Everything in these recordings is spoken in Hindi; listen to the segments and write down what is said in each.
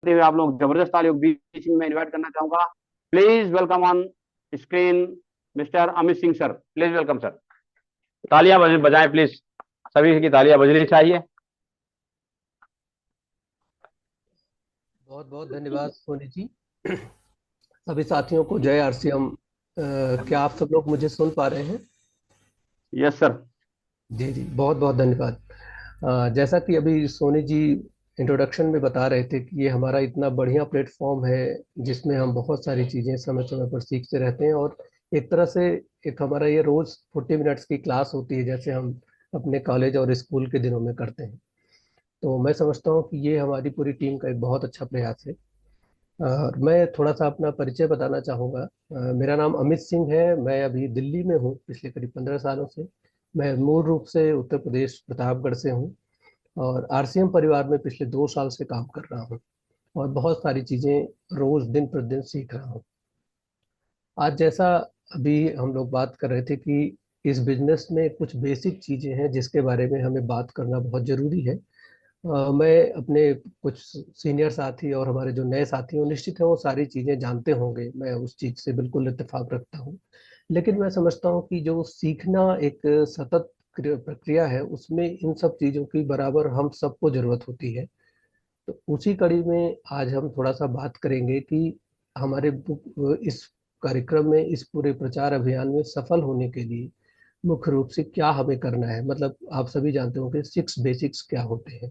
हुए आप लोग जबरदस्त तालियों के बीच में मैं इनवाइट करना चाहूंगा। Please welcome on screen mister Amit Singh sir. Please welcome sir. तालियां बजाएं प्लीज। सभी की तालियां बजनी चाहिए। बहुत बहुत धन्यवाद सोनी जी। सभी साथियों को जय आरसीएम। क्या आप सब लोग मुझे सुन पा रहे हैं? Yes sir. जी जी, बहुत बहुत धन्यवाद। जैसा कि अभी सोनी जी इंट्रोडक्शन में बता रहे थे कि ये हमारा इतना बढ़िया प्लेटफॉर्म है जिसमें हम बहुत सारी चीज़ें समय समय पर सीखते रहते हैं। और एक तरह से एक हमारा ये रोज़ 40 मिनट्स की क्लास होती है, जैसे हम अपने कॉलेज और स्कूल के दिनों में करते हैं। तो मैं समझता हूँ कि ये हमारी पूरी टीम का एक बहुत अच्छा प्रयास है। मैं थोड़ा सा अपना परिचय बताना चाहूँगा। मेरा नाम अमित सिंह है। मैं अभी दिल्ली में हूँ पिछले करीब 15 सालों से। मैं मूल रूप से उत्तर प्रदेश प्रतापगढ़ से हूँ और आरसीएम परिवार में पिछले 2 साल से काम कर रहा हूँ और बहुत सारी चीज़ें रोज दिन प्रतिदिन सीख रहा हूँ। आज जैसा अभी हम लोग बात कर रहे थे कि इस बिजनेस में कुछ बेसिक चीज़ें हैं जिसके बारे में हमें बात करना बहुत ज़रूरी है। मैं अपने कुछ सीनियर साथी और हमारे जो नए साथी हैं निश्चित है वो सारी चीज़ें जानते होंगे, मैं उस चीज़ से बिल्कुल इत्तेफाक रखता हूँ। लेकिन मैं समझता हूँ कि जो सीखना एक सतत प्रक्रिया है उसमें इन सब चीज़ों की बराबर हम सबको ज़रूरत होती है। तो उसी कड़ी में आज हम थोड़ा सा बात करेंगे कि हमारे इस कार्यक्रम में इस पूरे प्रचार अभियान में सफल होने के लिए मुख्य रूप से क्या हमें करना है। मतलब आप सभी जानते होंगे 6 बेसिक्स क्या होते हैं।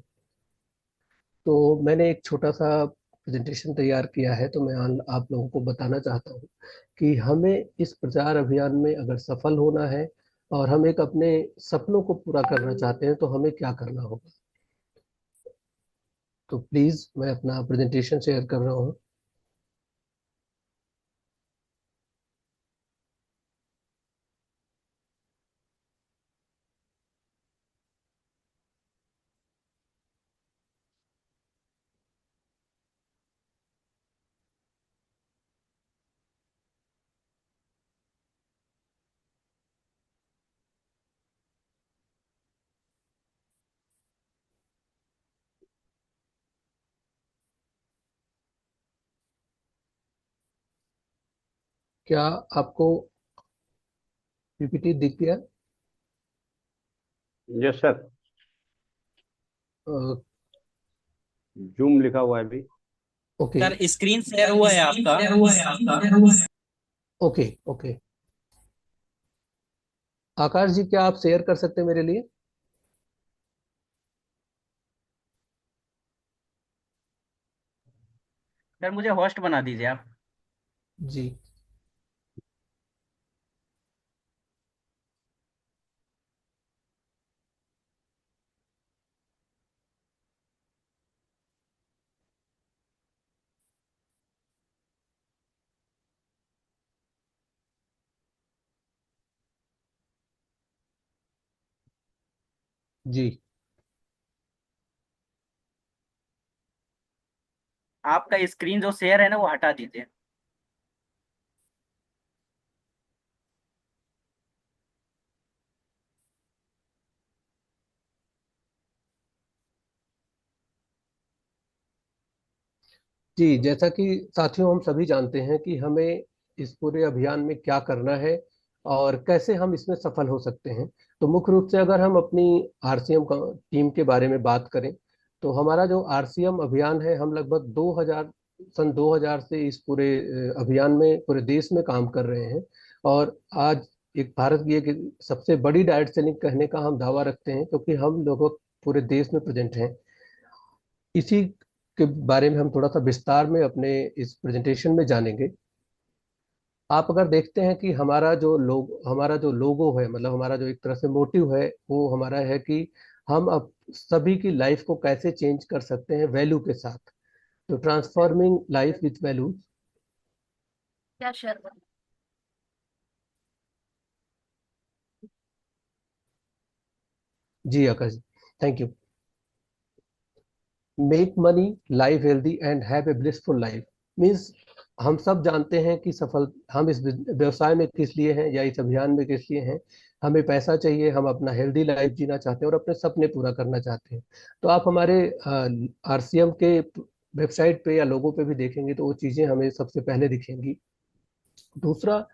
तो मैंने एक छोटा सा प्रेजेंटेशन तैयार किया है, तो मैं आप लोगों को बताना चाहता हूँ कि हमें इस प्रचार अभियान में अगर सफल होना है और हम एक अपने सपनों को पूरा करना चाहते हैं तो हमें क्या करना होगा। तो प्लीज मैं अपना प्रेजेंटेशन शेयर कर रहा हूँ। क्या आपको पीपीटी दिख गया? Yes sir. जूम लिखा हुआ है अभी। ओके सर स्क्रीन शेयर हुआ है आपका। Okay okay. आकाश जी, क्या आप शेयर कर सकते हैं मेरे लिए? सर मुझे होस्ट बना दीजिए आप। जी जी आपका स्क्रीन जो शेयर है ना वो हटा दीजिए। जी, जैसा कि साथियों हम सभी जानते हैं कि हमें इस पूरे अभियान में क्या करना है और कैसे हम इसमें सफल हो सकते हैं। तो मुख्य रूप से अगर हम अपनी आरसीएम टीम के बारे में बात करें तो हमारा जो आरसीएम अभियान है, हम लगभग 2000 से इस पूरे अभियान में पूरे देश में काम कर रहे हैं। और आज एक भारत की एक सबसे बड़ी डायरेक्ट सेलिंग कहने का हम दावा रखते हैं क्योंकि हम लोग पूरे देश में प्रेजेंट हैं। इसी के बारे में हम थोड़ा सा विस्तार में अपने इस प्रेजेंटेशन में जानेंगे। आप अगर देखते हैं कि हमारा जो लोगो है, मतलब हमारा जो एक तरह से मोटिव है, वो हमारा है कि हम अब सभी की लाइफ को कैसे चेंज कर सकते हैं वैल्यू के साथ। तो ट्रांसफॉर्मिंग लाइफ विथ वैल्यूज। क्या Sharma. Ji Akash ji, thank you. Make money, live healthy and have a blissful life means हम सब जानते हैं कि सफल हम इस व्यवसाय में किस लिए हैं या इस अभियान में किस लिए हैं। हमें पैसा चाहिए, हम अपना हेल्दी लाइफ जीना चाहते हैं और अपने सपने पूरा करना चाहते हैं। तो आप हमारे आरसीएम के वेबसाइट पे या लोगो पे भी देखेंगे तो वो चीजें हमें सबसे पहले दिखेंगी। दूसरा,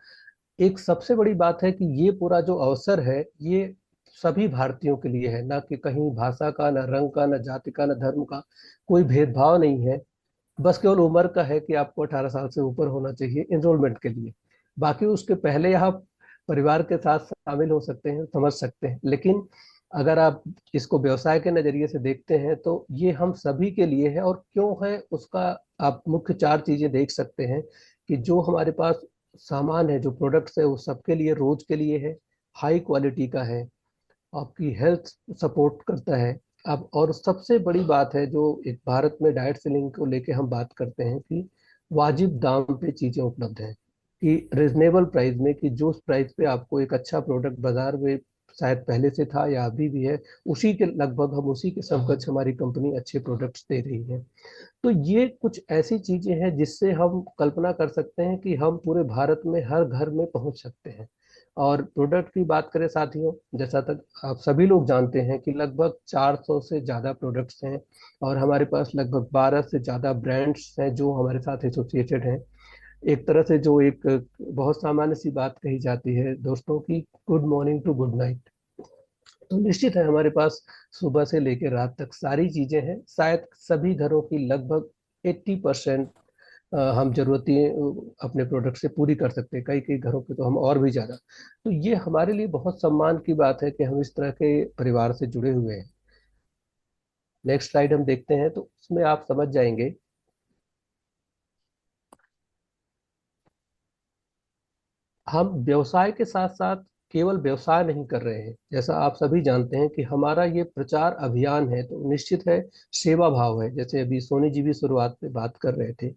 एक सबसे बड़ी बात है कि ये पूरा जो अवसर है ये सभी भारतीयों के लिए है, ना कि कहीं भाषा का, ना रंग का, ना जाति का, ना धर्म का, कोई भेदभाव नहीं है। बस केवल उम्र का है कि आपको 18 साल से ऊपर होना चाहिए एनरोलमेंट के लिए। बाकी उसके पहले आप परिवार के साथ शामिल हो सकते हैं, समझ सकते हैं। लेकिन अगर आप इसको व्यवसाय के नजरिए से देखते हैं तो ये हम सभी के लिए है। और क्यों है उसका आप मुख्य 4 चीजें देख सकते हैं कि जो हमारे पास सामान है, जो प्रोडक्ट्स है, वो सबके लिए, रोज के लिए है, हाई क्वालिटी का है, आपकी हेल्थ सपोर्ट करता है। अब और सबसे बड़ी बात है जो एक भारत में डायरेक्ट सेलिंग को लेके हम बात करते हैं कि वाजिब दाम पे चीजें उपलब्ध हैं, कि रिजनेबल प्राइस में, कि जो प्राइस पे आपको एक अच्छा प्रोडक्ट बाजार में शायद पहले से था या अभी भी है, उसी के लगभग हम उसी के समकक्ष हमारी कंपनी अच्छे प्रोडक्ट्स दे रही है। तो ये कुछ ऐसी चीजें हैं जिससे हम कल्पना कर सकते हैं कि हम पूरे भारत में हर घर में पहुंच सकते हैं। और प्रोडक्ट की बात करें साथियों, जैसा तक आप सभी लोग जानते हैं कि लगभग 400 से ज़्यादा प्रोडक्ट्स हैं और हमारे पास लगभग 12 से ज़्यादा ब्रांड्स हैं जो हमारे साथ एसोसिएटेड हैं। एक तरह से जो एक बहुत सामान्य सी बात कही जाती है दोस्तों की, good morning to good night. तो निश्चित है हमारे पास सुबह से लेकर रात तक सारी चीजें हैं। शायद सभी घरों की लगभग 80% हम जरूरतें अपने प्रोडक्ट से पूरी कर सकते हैं, कई कई घरों पे तो हम और भी ज्यादा। तो ये हमारे लिए बहुत सम्मान की बात है कि हम इस तरह के परिवार से जुड़े हुए हैं। नेक्स्ट स्लाइड हम देखते हैं तो उसमें आप समझ जाएंगे। हम व्यवसाय के साथ साथ केवल व्यवसाय नहीं कर रहे हैं, जैसा आप सभी जानते हैं कि हमारा ये प्रचार अभियान है, तो निश्चित है सेवा भाव है। जैसे अभी सोनी जी भी शुरुआत में बात कर रहे थे,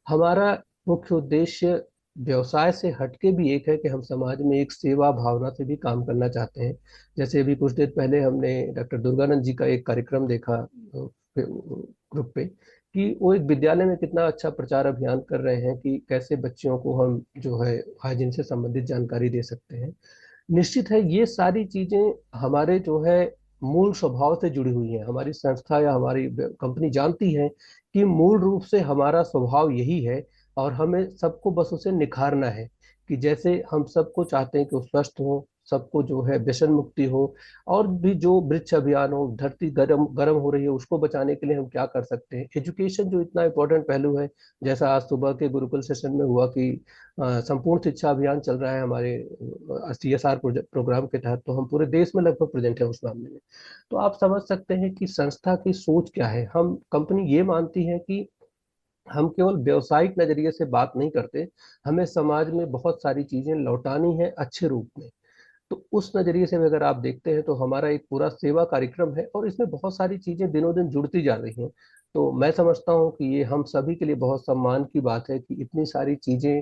हमारा मुख्य उद्देश्य व्यवसाय से हटके भी एक है कि हम समाज में एक सेवा भावना से भी काम करना चाहते हैं। जैसे अभी कुछ देर पहले हमने डॉक्टर दुर्गानंद जी का एक कार्यक्रम देखा ग्रुप पे, कि वो एक विद्यालय में कितना अच्छा प्रचार अभियान कर रहे हैं कि कैसे बच्चियों को हम जो है हाइजीन से संबंधित जानकारी दे सकते हैं। निश्चित है ये सारी चीजें हमारे जो है मूल स्वभाव से जुड़ी हुई हैं। हमारी संस्था या हमारी कंपनी जानती है कि मूल रूप से हमारा स्वभाव यही है और हमें सबको बस उसे निखारना है। कि जैसे हम सबको चाहते हैं कि वो स्वस्थ हो, सबको जो है व्यसन मुक्ति हो, और भी जो वृक्ष अभियान हो, धरती गर्म गर्म हो रही है उसको बचाने के लिए हम क्या कर सकते हैं, एजुकेशन जो इतना इंपॉर्टेंट पहलू है। जैसा आज सुबह के गुरुकुल सेशन में हुआ कि संपूर्ण शिक्षा अभियान चल रहा है हमारे CSR प्रोग्राम के तहत, तो हम पूरे देश में लगभग प्रेजेंट है उस मामले में। तो आप समझ सकते हैं कि संस्था की सोच क्या है। हम कंपनी ये मानती है कि हम केवल व्यवसायिक नजरिए से बात नहीं करते, हमें समाज में बहुत सारी चीजें लौटानी है अच्छे रूप में। तो उस नजरिए से भी अगर आप देखते हैं तो हमारा एक पूरा सेवा कार्यक्रम है और इसमें बहुत सारी चीजें दिनों दिन जुड़ती जा रही हैं। तो मैं समझता हूँ कि ये हम सभी के लिए बहुत सम्मान की बात है कि इतनी सारी चीजें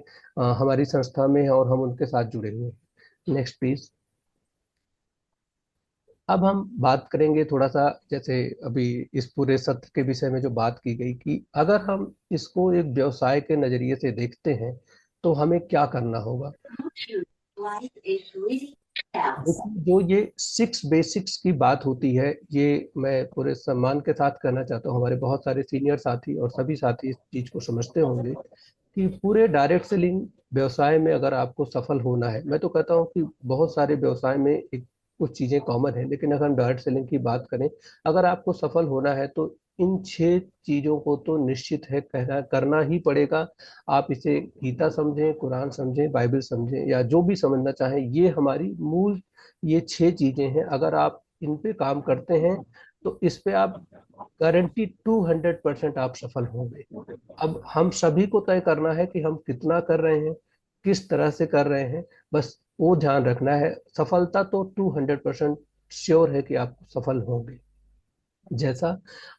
हमारी संस्था में है और हम उनके साथ जुड़े हुए हैं। Next please. अब हम बात करेंगे थोड़ा सा, जैसे अभी इस पूरे सत्र के विषय में जो बात की गई कि अगर हम इसको एक व्यवसाय के नजरिए से देखते हैं तो हमें क्या करना होगा। देखिए, जो ये 6 बेसिक्स की बात होती है, ये मैं पूरे सम्मान के साथ कहना चाहता हूँ, हमारे बहुत सारे सीनियर साथी और सभी साथी इस चीज को समझते होंगे कि पूरे डायरेक्ट सेलिंग व्यवसाय में अगर आपको सफल होना है, मैं तो कहता हूँ कि बहुत सारे व्यवसाय में एक कुछ चीजें कॉमन है, लेकिन अगर हम डायरेक्ट सेलिंग की बात करें, अगर आपको सफल होना है तो इन 6 चीजों को तो निश्चित है कहना करना ही पड़ेगा। आप इसे गीता समझें, कुरान समझें, बाइबल समझें या जो भी समझना चाहें, ये हमारी मूल ये 6 चीजें हैं। अगर आप इन पे काम करते हैं तो इस पे आप गारंटी 200% आप सफल होंगे। अब हम सभी को तय करना है कि हम कितना कर रहे हैं, किस तरह से कर रहे हैं, बस वो ध्यान रखना है। सफलता तो 200% श्योर है कि आप सफल होंगे। जैसा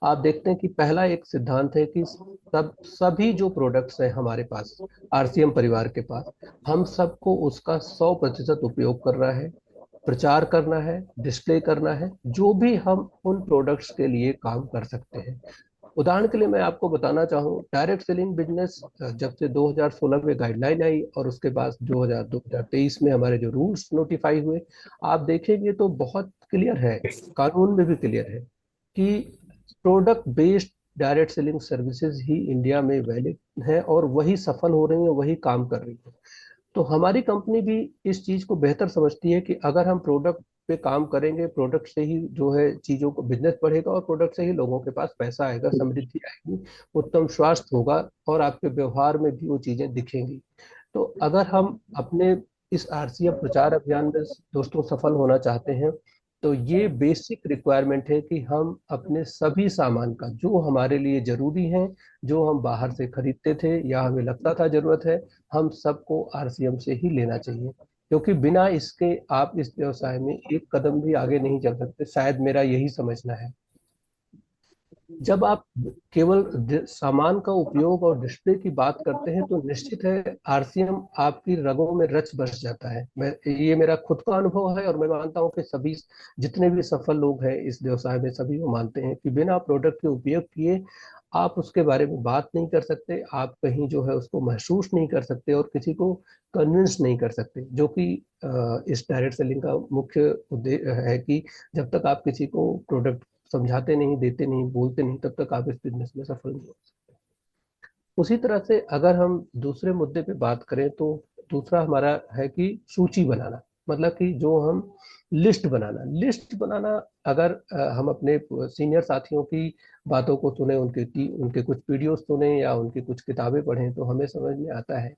आप देखते हैं कि पहला एक सिद्धांत है कि सभी जो प्रोडक्ट्स हैं हमारे पास, RCM परिवार के पास, हम सबको उसका 100% उपयोग करना है, प्रचार करना है, डिस्प्ले करना है, जो भी हम उन प्रोडक्ट्स के लिए काम कर सकते हैं। उदाहरण के लिए मैं आपको बताना चाहूँ, डायरेक्ट सेलिंग बिजनेस जब से 2016 में गाइडलाइन आई और उसके बाद 2023 में हमारे जो रूल्स नोटिफाई हुए, आप देखेंगे तो बहुत क्लियर है, कानून में भी क्लियर है कि product based direct selling services ही इंडिया में वैलिड है और वही सफल हो रही है, वही काम कर रही है। तो हमारी कंपनी भी इस चीज को बेहतर समझती है कि अगर हम प्रोडक्ट पे काम करेंगे, प्रोडक्ट से ही जो है चीजों को बिजनेस बढ़ेगा और प्रोडक्ट से ही लोगों के पास पैसा आएगा, समृद्धि आएगी, उत्तम स्वास्थ्य होगा और आपके व्यवहार में भी वो चीजें दिखेंगी। तो अगर हम अपने इस आरसीएम प्रचार अभियान में दोस्तों सफल होना चाहते हैं तो ये बेसिक रिक्वायरमेंट है कि हम अपने सभी सामान का जो हमारे लिए जरूरी है, जो हम बाहर से खरीदते थे या हमें लगता था जरूरत है, हम सबको आरसीएम से ही लेना चाहिए, क्योंकि बिना इसके आप इस व्यवसाय में एक कदम भी आगे नहीं चल सकते, शायद मेरा यही समझना है। जब आप केवल सामान का उपयोग और डिस्प्ले की बात करते हैं तो निश्चित है आरसीएम आपकी रगों में रच बस जाता है। ये मेरा खुद का अनुभव है और मैं मानता हूँ कि सभी जितने भी सफल लोग हैं इस व्यवसाय में सभी वो मानते हैं कि बिना प्रोडक्ट के उपयोग किए आप उसके बारे में बात नहीं कर सकते, आप कहीं जो है उसको महसूस नहीं कर सकते और किसी को कन्विंस नहीं कर सकते, जो कि इस डायरेक्ट सेलिंग का मुख्य उद्देश्य है कि जब तक आप किसी को प्रोडक्ट समझाते नहीं, देते नहीं, बोलते नहीं, तब तक आप इस बिजनेस में सफल नहीं हो सकते। उसी तरह से अगर हम दूसरे मुद्दे पे बात करें तो दूसरा हमारा है कि सूची बनाना, मतलब कि जो हम लिस्ट बनाना अगर हम अपने सीनियर साथियों की बातों को सुने, उनके कुछ वीडियोस सुने या उनकी कुछ किताबें पढ़ें तो हमें समझ में आता है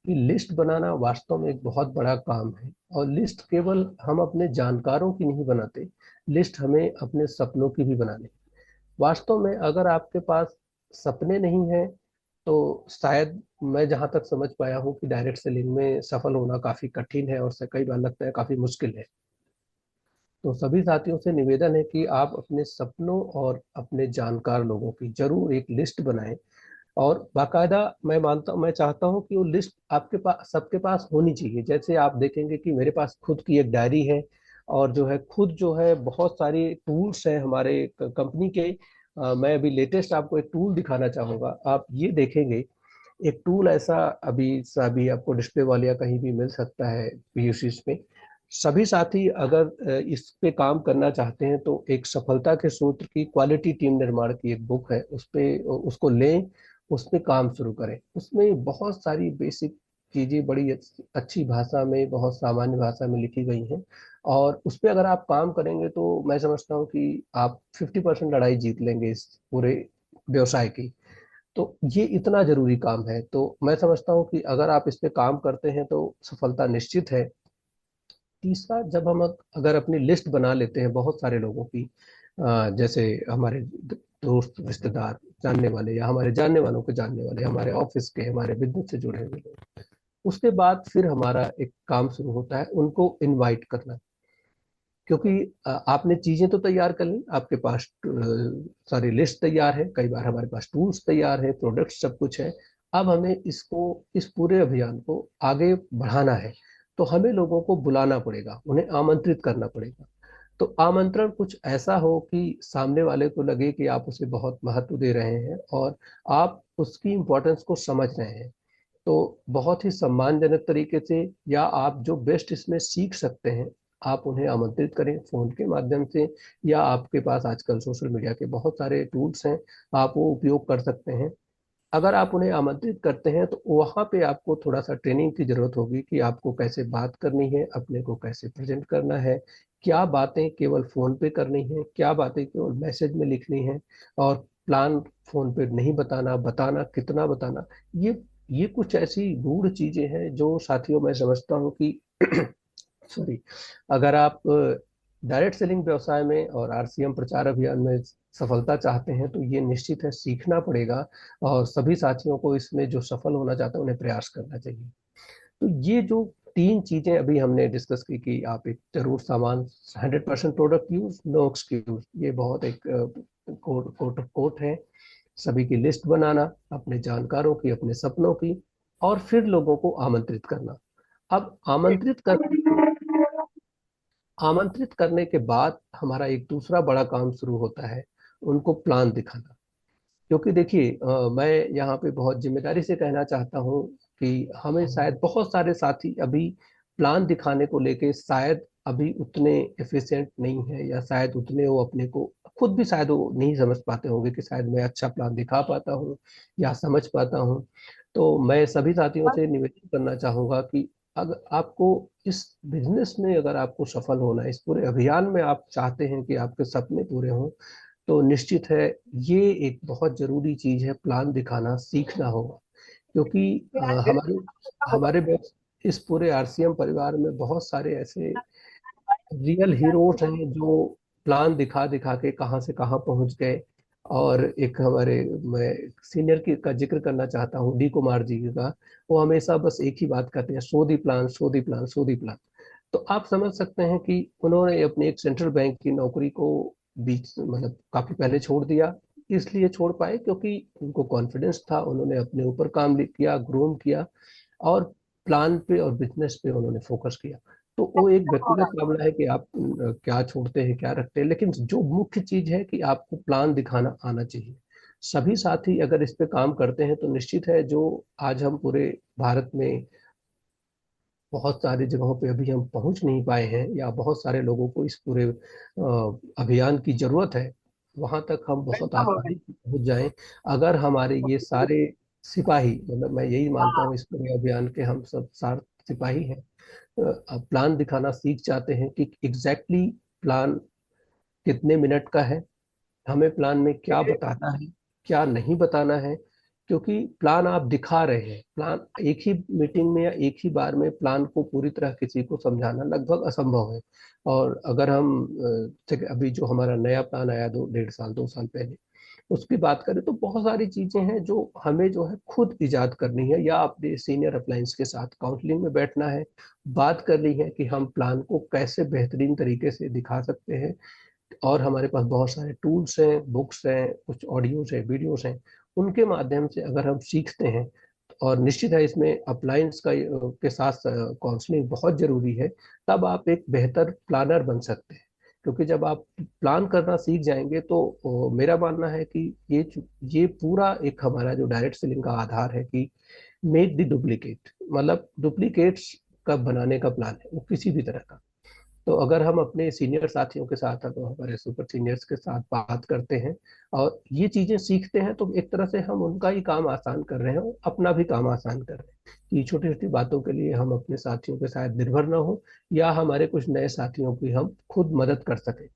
कि लिस्ट बनाना वास्तव में एक बहुत बड़ा काम है। और लिस्ट केवल हम अपने जानकारों की नहीं बनाते, लिस्ट हमें अपने सपनों की भी बनानी। वास्तव में अगर आपके पास सपने नहीं हैं तो शायद मैं जहां तक समझ पाया हूँ कि डायरेक्ट सेलिंग में सफल होना काफी कठिन है और कई बार लगता है काफी मुश्किल है। तो सभी साथियों से निवेदन है कि आप अपने सपनों और अपने जानकार लोगों की जरूर एक लिस्ट बनाएं और बाकायदा मैं चाहता हूं कि वो लिस्ट आपके पास सबके पास होनी चाहिए। जैसे आप देखेंगे कि मेरे पास खुद की एक डायरी है और जो है खुद जो है बहुत सारी टूल्स हैं हमारे कंपनी के। मैं अभी लेटेस्ट आपको एक टूल दिखाना चाहूंगा, आप ये देखेंगे एक टूल ऐसा अभी आपको डिस्प्ले वाले या कहीं भी मिल सकता है पीयूसी में। सभी साथी अगर इस पे काम करना चाहते हैं तो एक सफलता के सूत्र की क्वालिटी टीम निर्माण की एक बुक है, उस पे उसको लें, उस पे काम शुरू करें। उसमें बहुत सारी बेसिक चीजें बड़ी अच्छी भाषा में, बहुत सामान्य भाषा में लिखी गई हैं और उस पे अगर आप काम करेंगे तो मैं समझता हूँ कि आप 50% लड़ाई जीत लेंगे इस पूरे व्यवसाय की। तो ये इतना जरूरी काम है, तो मैं समझता हूँ कि अगर आप इस पे काम करते हैं तो सफलता निश्चित है। तीसरा, जब हम अगर अपनी लिस्ट बना लेते हैं बहुत सारे लोगों की, जैसे हमारे दोस्त, रिश्तेदार, जानने वाले या हमारे जानने वालों के जानने वाले, हमारे ऑफिस के, हमारे बिजनेस से जुड़े हुए लोग, उसके बाद फिर हमारा एक काम शुरू होता है उनको इनवाइट करना। क्योंकि आपने चीजें तो तैयार कर ली, आपके पास सारी लिस्ट तैयार है, कई बार हमारे पास टूल्स तैयार है, प्रोडक्ट सब कुछ है। अब हमें इस पूरे अभियान को आगे बढ़ाना है तो हमें लोगों को बुलाना पड़ेगा, उन्हें आमंत्रित करना पड़ेगा। तो आमंत्रण कुछ ऐसा हो कि सामने वाले को लगे कि आप उसे बहुत महत्व दे रहे हैं और आप उसकी इम्पोर्टेंस को समझ रहे हैं। तो बहुत ही सम्मानजनक तरीके से या आप जो बेस्ट इसमें सीख सकते हैं आप उन्हें आमंत्रित करें फोन के माध्यम से, या आपके पास आजकल सोशल मीडिया के बहुत सारे टूल्स हैं, आप वो उपयोग कर सकते हैं। अगर आप उन्हें आमंत्रित करते हैं तो वहाँ पे आपको थोड़ा सा ट्रेनिंग की जरूरत होगी कि आपको कैसे बात करनी है, अपने को कैसे प्रेजेंट करना है, क्या बातें केवल फोन पे करनी है, क्या बातें केवल मैसेज में लिखनी है, और प्लान फोन पे नहीं बताना, बताना कितना बताना। ये कुछ ऐसी गूढ़ चीजें हैं जो साथियों मैं समझता हूँ कि सॉरी, अगर आप डायरेक्ट सेलिंग व्यवसाय में और आरसीएम प्रचार अभियान में सफलता चाहते हैं तो ये निश्चित है सीखना पड़ेगा और सभी साथियों को इसमें जो सफल होना चाहते हैं उन्हें प्रयास करना चाहिए। तो ये जो तीन चीजें अभी हमने डिस्कस की कि आप एक जरूर सामान 100% प्रोडक्ट यूज, नो एक्सक्यूज, ये बहुत एक कोट है। सभी की लिस्ट बनाना, अपने जानकारों की, अपने सपनों की, और फिर लोगों को आमंत्रित करना। अब आमंत्रित करने के बाद हमारा एक दूसरा बड़ा काम शुरू होता है, उनको प्लान दिखाना। क्योंकि देखिए मैं यहाँ पे बहुत जिम्मेदारी से कहना चाहता हूँ कि हमें शायद बहुत सारे साथी अभी प्लान दिखाने को लेके शायद अभी उतने एफिशिएंट नहीं है या शायद उतने वो अपने को खुद भी शायद वो नहीं समझ पाते होंगे कि शायद मैं अच्छा प्लान दिखा पाता हूँ या समझ पाता हूँ। तो मैं सभी साथियों से निवेदन करना चाहूंगा कि अगर आपको इस बिजनेस में अगर आपको सफल होना है, इस पूरे अभियान में आप चाहते हैं कि आपके सपने पूरे हों, तो निश्चित है ये एक बहुत जरूरी चीज है, प्लान दिखाना सीखना होगा। क्योंकि हमारे हमारे इस पूरे आरसीएम परिवार में बहुत सारे ऐसे रियल हीरोज हैं जो प्लान दिखा दिखा के कहाँ से कहाँ पहुंच गए। और एक हमारे, मैं सीनियर की का जिक्र करना चाहता हूँ, डी कुमार जी का। वो हमेशा बस एक ही बात कहते हैं, so the plan, so the plan, so the plan. तो आप समझ सकते हैं कि उन्होंने अपने एक सेंट्रल बैंक की नौकरी को बीच मतलब काफी पहले छोड़ दिया। इसलिए छोड़ पाए क्योंकि उनको कॉन्फिडेंस था, उन्होंने अपने ऊपर काम किया, ग्रूम किया, और प्लान पे और बिजनेस पे उन्होंने फोकस किया। तो वो एक व्यक्तिगत मामला है कि आप क्या छोड़ते हैं क्या रखते हैं, लेकिन जो मुख्य चीज है कि आपको प्लान दिखाना आना चाहिए। सभी साथी अगर इस पे काम करते हैं तो निश्चित है, जो आज हम पूरे भारत में बहुत सारी जगहों पे अभी हम पहुंच नहीं पाए हैं, या बहुत सारे लोगों को इस पूरे अभियान की जरूरत है, वहां तक हम बहुत आसानी से पहुंच जाएं अगर हमारे ये सारे सिपाही, मतलब मैं यही मानता हूँ इस पूरे अभियान के हम सब सार सिपाही हैं, प्लान दिखाना सीख जाते हैं कि एग्जैक्टली प्लान कितने मिनट का है, हमें प्लान में क्या बताना है, क्या नहीं बताना है। क्योंकि प्लान आप दिखा रहे हैं, प्लान एक ही मीटिंग में या एक ही बार में प्लान को पूरी तरह किसी को समझाना लगभग असंभव है। और अगर हम अभी जो हमारा नया प्लान आया 1.5 साल 2 साल पहले, उसकी बात करें तो बहुत सारी चीजें हैं जो हमें जो है खुद इजाद करनी है, या अपने सीनियर अप्लायंस के साथ काउंसलिंग में बैठना है, बात करनी है कि हम प्लान को कैसे बेहतरीन तरीके से दिखा सकते हैं। और हमारे पास बहुत सारे टूल्स हैं, बुक्स हैं, कुछ ऑडियोज हैं, वीडियोस हैं, उनके माध्यम से अगर हम सीखते हैं। और निश्चित है इसमें अप्लायंस का के साथ काउंसलिंग बहुत जरूरी है, तब आप एक बेहतर प्लानर बन सकते हैं। क्योंकि जब आप प्लान करना सीख जाएंगे तो मेरा मानना है कि ये पूरा एक हमारा जो डायरेक्ट सेलिंग का आधार है कि मेक द डुप्लीकेट, मतलब डुप्लीकेट्स का बनाने का प्लान है वो किसी भी तरह का। तो अगर हम अपने सीनियर साथियों के साथ, तो हमारे सुपर सीनियर्स के साथ बात करते हैं और ये चीजें सीखते हैं, तो एक तरह से हम उनका ही काम आसान कर रहे हैं और अपना भी काम आसान कर रहे हैं कि छोटी छोटी बातों के लिए हम अपने साथियों पे शायद निर्भर ना हो, या हमारे कुछ नए साथियों की हम खुद मदद कर सकें।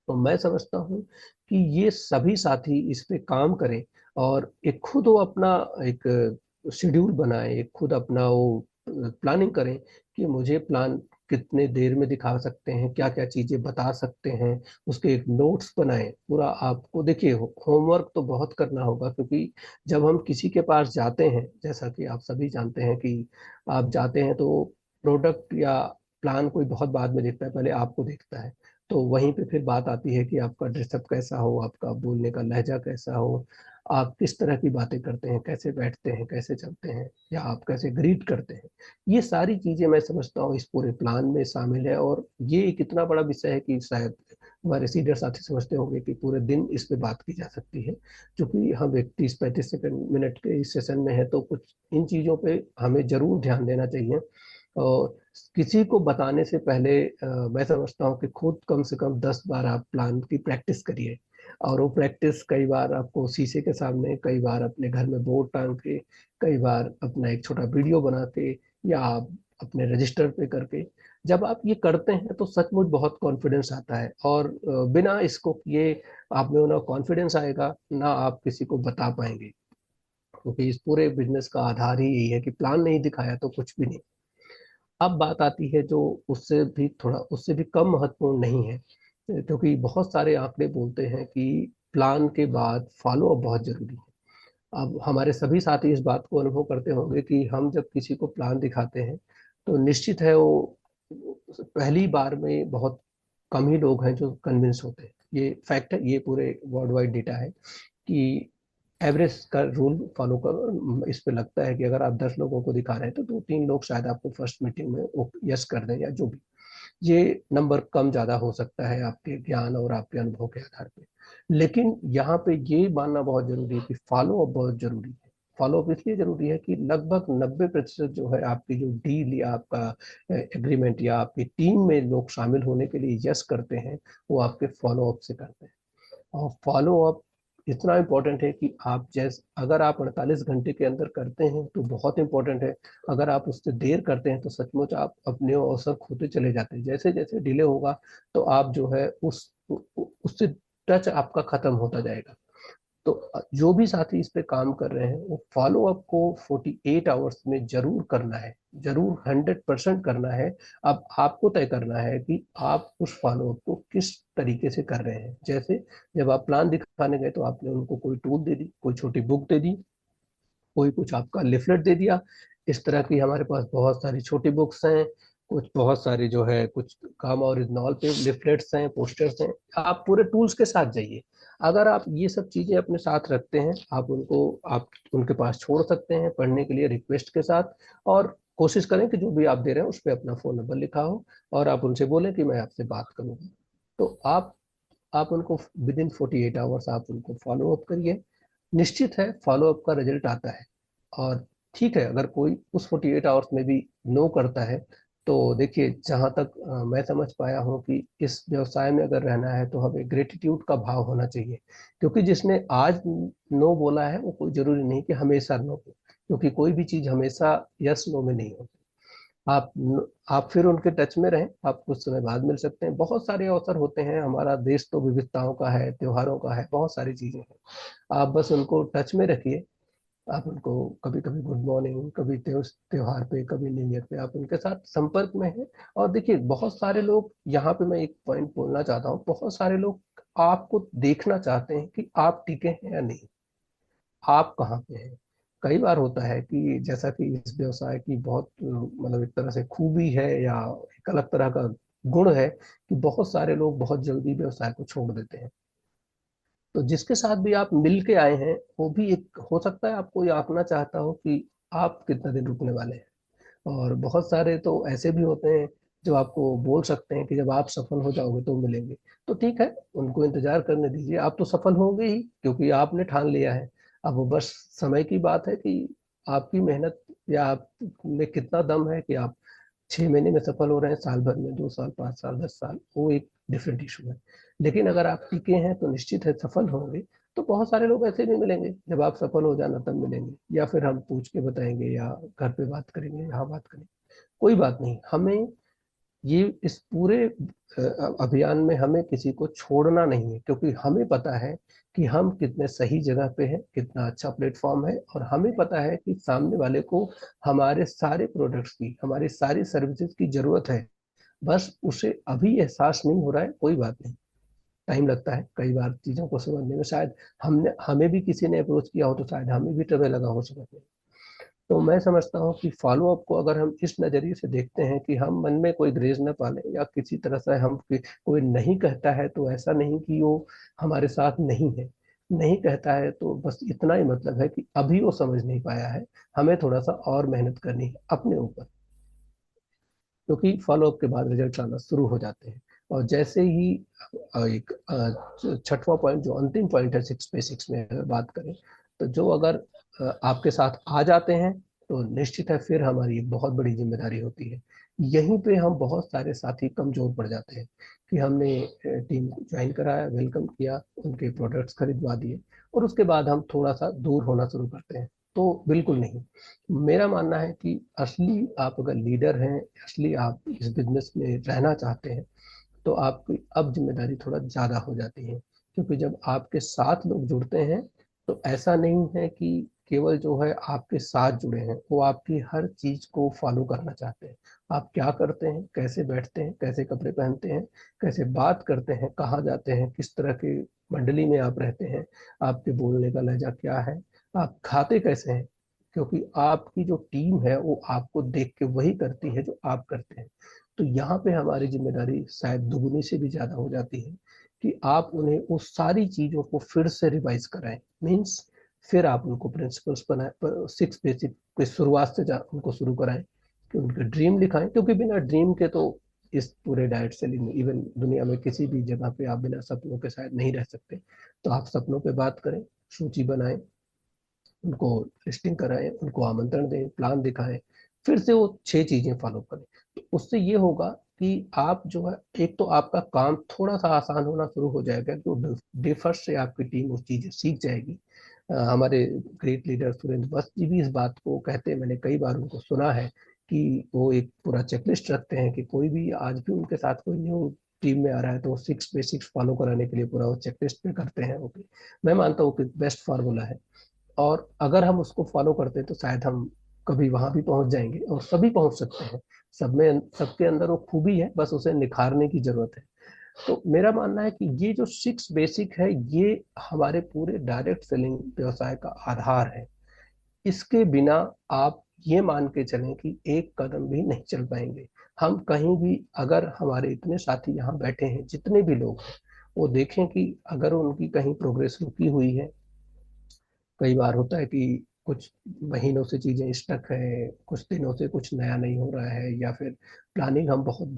तो मैं समझता हूँ कि ये सभी साथी इस पे काम करें और एक खुद वो अपना एक शेड्यूल बनाएं, एक खुद अपना वो प्लानिंग करें कि मुझे प्लान कितने देर में दिखा सकते हैं, क्या क्या चीजें बता सकते हैं, उसके एक नोट्स बनाएं पूरा। आपको देखिए होमवर्क तो बहुत करना होगा, क्योंकि जब हम किसी के पास जाते हैं, जैसा कि आप सभी जानते हैं कि आप जाते हैं तो प्रोडक्ट या प्लान कोई बहुत बाद में देखता है, पहले आपको देखता है। तो वहीं पे फिर बात आती है कि आपका ड्रेसअप कैसा हो, आपका बोलने का लहजा कैसा हो, आप किस तरह की बातें करते हैं, कैसे बैठते हैं, कैसे चलते हैं, या आप कैसे ग्रीट करते हैं। ये सारी चीजें मैं समझता हूँ इस पूरे प्लान में शामिल है। और ये एक इतना बड़ा विषय है कि शायद हमारे सीनियर साथी समझते होंगे कि पूरे दिन इस पे बात की जा सकती है। क्योंकि हम एक 30-35 मिनट के इस सेशन में है, तो कुछ इन चीजों पे हमें जरूर ध्यान देना चाहिए। और किसी को बताने से पहले मैं समझता हूँ कि खुद कम से कम 10 बार आप प्लान की प्रैक्टिस करिए। और वो प्रैक्टिस कई बार आपको शीशे के सामने, कई बार अपने घर में बोर्ड टांग के, कई बार अपना एक छोटा वीडियो बना के, या आप अपने रजिस्टर पे करके, जब आप ये करते हैं तो सचमुच बहुत कॉन्फिडेंस आता है। और बिना इसको किए आप में ना कॉन्फिडेंस आएगा, ना आप किसी को बता पाएंगे। क्योंकि इस पूरे बिजनेस का आधार ही यही है कि प्लान नहीं दिखाया तो कुछ भी नहीं। अब बात आती है जो उससे भी कम महत्वपूर्ण नहीं है, क्योंकि बहुत सारे आंकड़े बोलते हैं कि प्लान के बाद फॉलो अप बहुत जरूरी है। अब हमारे सभी साथी इस बात को अनुभव करते होंगे कि हम जब किसी को प्लान दिखाते हैं तो निश्चित है वो पहली बार में बहुत कम ही लोग हैं जो कन्विंस होते हैं। ये फैक्ट है, ये पूरे वर्ल्ड वाइड डेटा है कि एवरेज का रूल फॉलो करो। इस पे लगता है कि अगर आप 10 लोगों को दिखा रहे हैं तो 2-3 लोग शायद आपको फर्स्ट मीटिंग में यस कर दें, या जो भी। ये नंबर कम ज्यादा हो सकता है आपके ज्ञान और आपके अनुभव के आधार पे। लेकिन यहाँ पे ये मानना बहुत जरूरी है कि फॉलो अप बहुत जरूरी है। फॉलो अप इसलिए जरूरी है कि लगभग 90% जो है आपकी जो डील या आपका एग्रीमेंट या आपकी टीम में लोग शामिल होने के लिए यस करते हैं, वो आपके फॉलो अप से करते हैं। और फॉलो अप इतना इम्पोर्टेंट है कि आप जैसे अगर आप 48 घंटे के अंदर करते हैं तो बहुत इम्पोर्टेंट है। अगर आप उससे देर करते हैं तो सचमुच आप अपने अवसर खोते चले जाते हैं। जैसे जैसे डिले होगा तो आप जो है उससे टच आपका खत्म होता जाएगा। तो जो भी साथी इस पे काम कर रहे हैं वो फॉलो अप को 48 आवर्स में जरूर करना है, जरूर 100% करना है। अब आपको तय करना है कि आप उस फॉलो अप को किस तरीके से कर रहे हैं। जैसे जब आप प्लान दिखाने गए तो आपने उनको कोई टूल दे दी, कोई छोटी बुक दे दी, कोई कुछ आपका लिफलेट दे दिया। इस तरह की हमारे पास बहुत सारी छोटी बुक्स हैं, कुछ बहुत सारी जो है कुछ काम और इग्नॉल पे लिफलेट्स हैं, पोस्टर्स हैं। आप पूरे टूल्स के साथ जाइए। अगर आप ये सब चीजें अपने साथ रखते हैं, आप उनके पास छोड़ सकते हैं पढ़ने के लिए रिक्वेस्ट के साथ। और कोशिश करें कि जो भी आप दे रहे हैं उस पर अपना फोन नंबर लिखा हो और आप उनसे बोलें कि मैं आपसे बात करूंगा। तो आप उनको विद इन 48 आवर्स आप उनको फॉलो अप करिए। निश्चित है फॉलो अप का रिजल्ट आता है। और ठीक है, अगर कोई उस 48 आवर्स में भी नो करता है तो देखिए, जहां तक मैं समझ पाया हूँ कि इस व्यवसाय में अगर रहना है तो हमें ग्रेटिट्यूड का भाव होना चाहिए। क्योंकि जिसने आज नो बोला है वो कोई जरूरी नहीं कि हमेशा नो हो, क्योंकि कोई भी चीज हमेशा यस नो में नहीं होती। आप आप फिर उनके टच में रहें, आप कुछ समय बाद मिल सकते हैं। बहुत सारे अवसर होते हैं, हमारा देश तो विविधताओं का है, त्योहारों का है, बहुत सारी चीजें हैं। आप बस उनको टच में रखिए। आप उनको कभी कभी गुड मॉर्निंग, कभी त्योहार पे, कभी न्यू ईयर पे आप उनके साथ संपर्क में हैं। और देखिए, बहुत सारे लोग, यहाँ पे मैं एक पॉइंट बोलना चाहता हूँ, बहुत सारे लोग आपको देखना चाहते हैं कि आप टिके हैं या नहीं, आप कहाँ पे हैं। कई बार होता है कि जैसा कि इस व्यवसाय की बहुत मतलब एक तरह से खूबी है या एक अलग तरह का गुण है कि बहुत सारे लोग बहुत जल्दी व्यवसाय को छोड़ देते हैं। तो जिसके साथ भी आप मिल के आए हैं वो भी एक हो सकता है आपको ये आंकना चाहता हो कि आप कितना दिन रुकने वाले हैं। और बहुत सारे तो ऐसे भी होते हैं जो आपको बोल सकते हैं कि जब आप सफल हो जाओगे तो मिलेंगे। तो ठीक है, उनको इंतजार करने दीजिए, आप तो सफल होंगे ही क्योंकि आपने ठान लिया है। अब वो बस समय की बात है कि आपकी मेहनत या आप में कितना दम है कि आप 6 महीने में सफल हो रहे हैं, साल भर में, 2 साल, 5 साल, 10 साल, वो एक डिफरेंट इशू है। लेकिन अगर आप टिके हैं तो निश्चित है सफल होंगे। तो बहुत सारे लोग ऐसे भी मिलेंगे, जब आप सफल हो जाना तब मिलेंगे, या फिर हम पूछ के बताएंगे, या घर पे बात करेंगे, यहाँ बात करेंगे। कोई बात नहीं, हमें ये इस पूरे अभियान में हमें किसी को छोड़ना नहीं है, क्योंकि हमें पता है कि हम कितने सही जगह पे हैं, कितना अच्छा प्लेटफॉर्म है। और हमें पता है कि सामने वाले को हमारे सारे प्रोडक्ट्स की, हमारी सारी सर्विसेज की जरूरत है। बस उसे अभी एहसास नहीं हो रहा है, कोई बात नहीं। टाइम लगता है कई बार चीजों को समझने में। शायद हमने हमें भी किसी ने अप्रोच किया हो तो शायद हमें भी समय लगा हो समझने में। तो मैं समझता हूँ कि फॉलो अप को अगर हम इस नजरिए से देखते हैं कि हम मन में कोई ग्रेज न पालें, या किसी तरह से हम कोई नहीं कहता है तो ऐसा नहीं कि वो हमारे साथ नहीं है। नहीं कहता है तो बस इतना ही मतलब है कि अभी वो समझ नहीं पाया है। हमें थोड़ा सा और मेहनत करनी है अपने ऊपर, क्योंकि फॉलो अप के बाद रिजल्ट आना शुरू हो जाते हैं। और जैसे ही एक छठवां पॉइंट, जो अंतिम पॉइंट है 6 पे 6 में अगर बात करें, तो जो अगर आपके साथ आ जाते हैं तो निश्चित है फिर हमारी एक बहुत बड़ी जिम्मेदारी होती है। यहीं पे हम बहुत सारे साथी कमजोर पड़ जाते हैं कि हमने टीम को ज्वाइन कराया, वेलकम किया, उनके प्रोडक्ट्स खरीदवा दिए, और उसके बाद हम थोड़ा सा दूर होना शुरू करते हैं। तो बिल्कुल नहीं। मेरा मानना है कि असली आप अगर लीडर हैं, असली आप इस बिजनेस में रहना चाहते हैं, तो आपकी अब जिम्मेदारी थोड़ा ज्यादा हो जाती है। क्योंकि जब आपके साथ लोग जुड़ते हैं तो ऐसा नहीं है कि केवल जो है आपके साथ जुड़े हैं, वो आपकी हर चीज को फॉलो करना चाहते हैं। आप क्या करते हैं, कैसे बैठते हैं, कैसे कपड़े पहनते हैं, कैसे बात करते हैं, कहाँ जाते हैं, किस तरह की मंडली में आप रहते हैं, आपके बोलने का लहजा क्या है, आप खाते कैसे हैं। क्योंकि आपकी जो टीम है वो आपको देख के वही करती है जो आप करते हैं। तो यहाँ पे हमारी जिम्मेदारी शायद दुगनी से भी ज्यादा हो जाती है कि आप उन्हें उस सारी चीजों को फिर से रिवाइज कराएं। मीन्स फिर आप उनको प्रिंसिपल्स बनाए, 6 बेसिक की शुरुआत से उनको शुरू कराएं, कि उनके ड्रीम दिखाएं। क्योंकि बिना ड्रीम के तो इस पूरे डायरेक्ट सेलिंग में, इवन दुनिया में किसी भी जगह पे आप बिना सपनों के शायद नहीं रह सकते। तो आप सपनों पे बात करें, सूची बनाएं, उनको लिस्टिंग कराएं, उनको आमंत्रण दें, प्लान दिखाएं, फिर से वो 6 चीजें फॉलो करें। तो उससे ये होगा कि आप जो है, एक तो आपका काम थोड़ा सा आसान होना शुरू हो जाएगा, तो डे फर्स्ट से आपकी टीम वो चीजें सीख जाएगी। हमारे ग्रेट लीडर सुरेंद्र वस्त जी भी इस बात को कहते हैं, मैंने कई बार उनको सुना है कि वो एक पूरा चेकलिस्ट रखते हैं कि कोई भी आज भी उनके साथ कोई न्यू टीम में आ रहा है तो 6 बेसिक्स फॉलो कराने के लिए पूरा वो चेकलिस्ट पे करते हैं। ओके, मैं मानता हूँ कि बेस्ट फार्मूला है, और अगर हम उसको फॉलो करते हैं तो शायद हम कभी वहां भी पहुंच जाएंगे, और सभी पहुंच सकते हैं। सब में, सबके अंदर वो खूबी है, बस उसे निखारने की जरूरत है। तो मेरा मानना है कि ये जो 6 बेसिक है, ये हमारे पूरे डायरेक्ट सेलिंग व्यवसाय का आधार है। इसके बिना आप ये मान के चलें कि एक कदम भी नहीं चल पाएंगे। हम कहीं भी, अगर हमारे इतने साथी यहाँ बैठे हैं, जितने भी लोग हैं, वो देखें कि अगर उनकी कहीं प्रोग्रेस रुकी हुई है, कई बार होता है कि कुछ महीनों से चीजें स्टक है, कुछ दिनों से कुछ नया नहीं हो रहा है, या फिर प्लान हम बहुत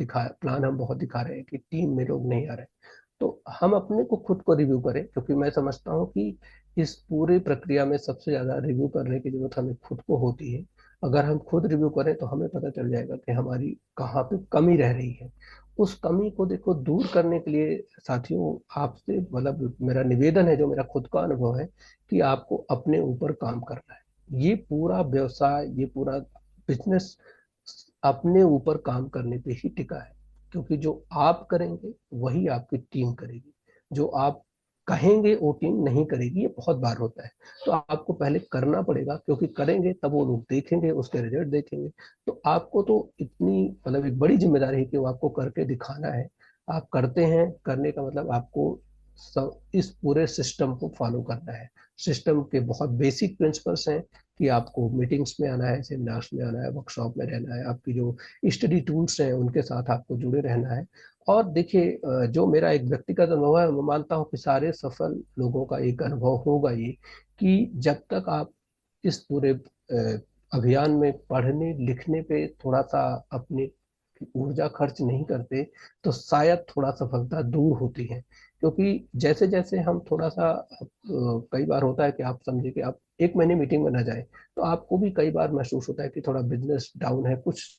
दिखा रहे हैं कि टीम में लोग नहीं आ रहे, तो हम अपने को खुद को रिव्यू करें, क्योंकि मैं समझता हूँ कि इस पूरी प्रक्रिया में सबसे ज्यादा रिव्यू करने की जरूरत हमें खुद को होती है। अगर हम खुद रिव्यू करें तो हमें पता चल जाएगा कि हमारी कहाँ पे कमी रह रही है। उस कमी को देखो दूर करने के लिए साथियों, आपसे मतलब मेरा निवेदन है, जो मेरा खुद का अनुभव है, कि आपको अपने ऊपर काम करना है। ये पूरा व्यवसाय, ये पूरा बिजनेस अपने ऊपर काम करने पे ही टिका है, क्योंकि जो आप करेंगे वही आपकी टीम करेगी, जो आप कहेंगे वो टीम नहीं करेगी, ये बहुत बार होता है। तो आपको पहले करना पड़ेगा, क्योंकि करेंगे तब वो लोग देखेंगे, उसके रिजल्ट देखेंगे। तो आपको तो इतनी मतलब एक बड़ी जिम्मेदारी है कि वो आपको करके दिखाना है। आप करते हैं, करने का मतलब आपको इस पूरे सिस्टम को फॉलो करना है। सिस्टम के बहुत बेसिक प्रिंसिपल्स हैं कि आपको मीटिंग्स में आना है, सेमिनार्स में आना है, वर्कशॉप में रहना है, आपकी जो स्टडी टूल्स हैं उनके साथ आपको जुड़े रहना है। और देखिए, जो मेरा एक व्यक्तिगत अनुभव है, मैं मानता हूँ कि सारे सफल लोगों का एक अनुभव होगा ये, कि जब तक आप इस पूरे अभियान में पढ़ने लिखने पे थोड़ा सा अपनी ऊर्जा खर्च नहीं करते, तो शायद थोड़ा सफलता दूर होती है। क्योंकि जैसे जैसे हम थोड़ा सा कई बार होता है कि आप समझे कि आप 1 महीने मीटिंग में ना जाए, तो आपको भी कई बार महसूस होता है कि थोड़ा बिजनेस डाउन है, कुछ